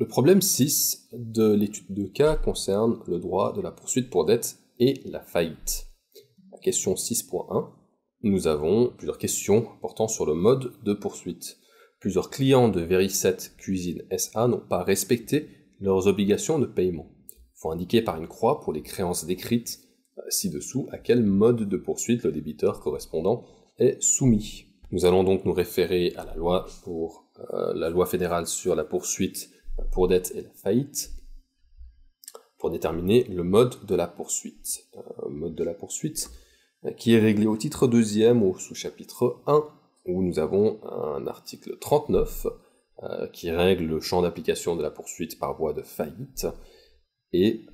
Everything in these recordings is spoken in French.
Le problème 6 de l'étude de cas concerne le droit de la poursuite pour dette et la faillite. La question 6.1, nous avons plusieurs questions portant sur le mode de poursuite. Plusieurs clients de Vericet Cuisine SA n'ont pas respecté leurs obligations de paiement. Il faut indiquer par une croix pour les créances décrites ci-dessous à quel mode de poursuite le débiteur correspondant est soumis. Nous allons donc nous référer à la loi fédérale sur la poursuite pour dette et la faillite pour déterminer le mode de la poursuite. Mode de la poursuite qui est réglé au titre 2e au sous-chapitre 1 où nous avons un article 39 qui règle le champ d'application de la poursuite par voie de faillite et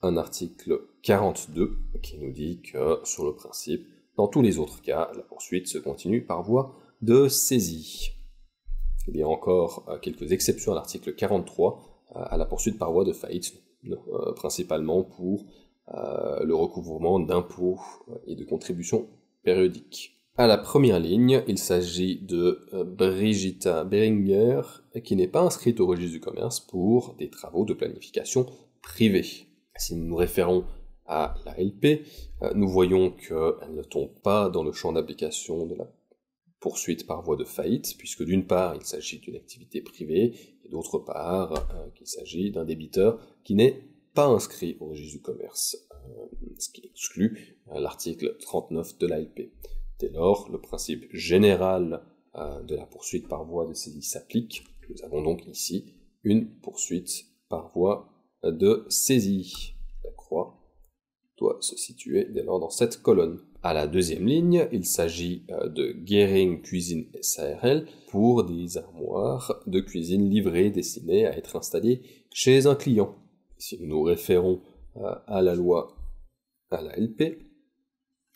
un article 42 qui nous dit que, sur le principe, dans tous les autres cas, la poursuite se continue par voie de saisie. Il y a encore quelques exceptions à l'article 43 à la poursuite par voie de faillite, principalement pour le recouvrement d'impôts et de contributions périodiques. À la première ligne, il s'agit de Brigitta Beringer, qui n'est pas inscrite au registre du commerce pour des travaux de planification privée. Si nous nous référons à la LP, nous voyons qu'elle ne tombe pas dans le champ d'application de la poursuite par voie de faillite, puisque d'une part il s'agit d'une activité privée, et d'autre part qu'il s'agit d'un débiteur qui n'est pas inscrit au registre du commerce, ce qui exclut l'article 39 de l'ALP. Dès lors, le principe général de la poursuite par voie de saisie s'applique. Nous avons donc ici une poursuite par voie de saisie. La croix doit se situer dès lors dans cette colonne. À la deuxième ligne, il s'agit de Gering Cuisine SARL pour des armoires de cuisine livrées destinées à être installées chez un client. Si nous nous référons à la loi, à la LP,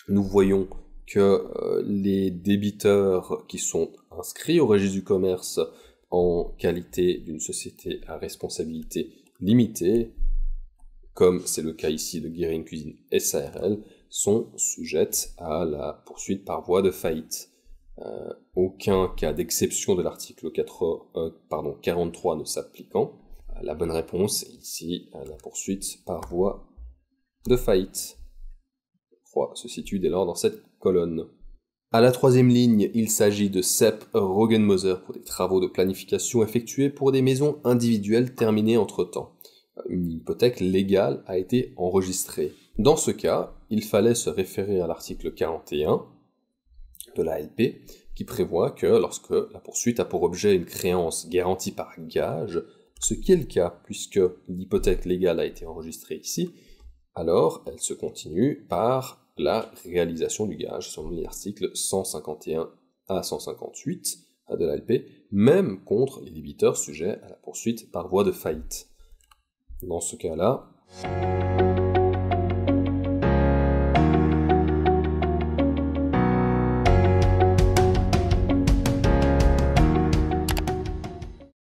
nous voyons que les débiteurs qui sont inscrits au registre du commerce en qualité d'une société à responsabilité limitée, comme c'est le cas ici de Gering Cuisine SARL, sont sujettes à la poursuite par voie de faillite. Aucun cas d'exception de l'article 43 ne s'appliquant. La bonne réponse est ici la poursuite par voie de faillite. La croix se situe dès lors dans cette colonne. À la troisième ligne, il s'agit de Sepp Rogenmoser pour des travaux de planification effectués pour des maisons individuelles terminées entre-temps. Une hypothèque légale a été enregistrée. Dans ce cas, il fallait se référer à l'article 41 de la LP, qui prévoit que lorsque la poursuite a pour objet une créance garantie par gage, ce qui est le cas puisque l'hypothèque légale a été enregistrée ici, alors elle se continue par la réalisation du gage selon les articles 151 à 158 de la LP, même contre les débiteurs sujets à la poursuite par voie de faillite. Dans ce cas-là,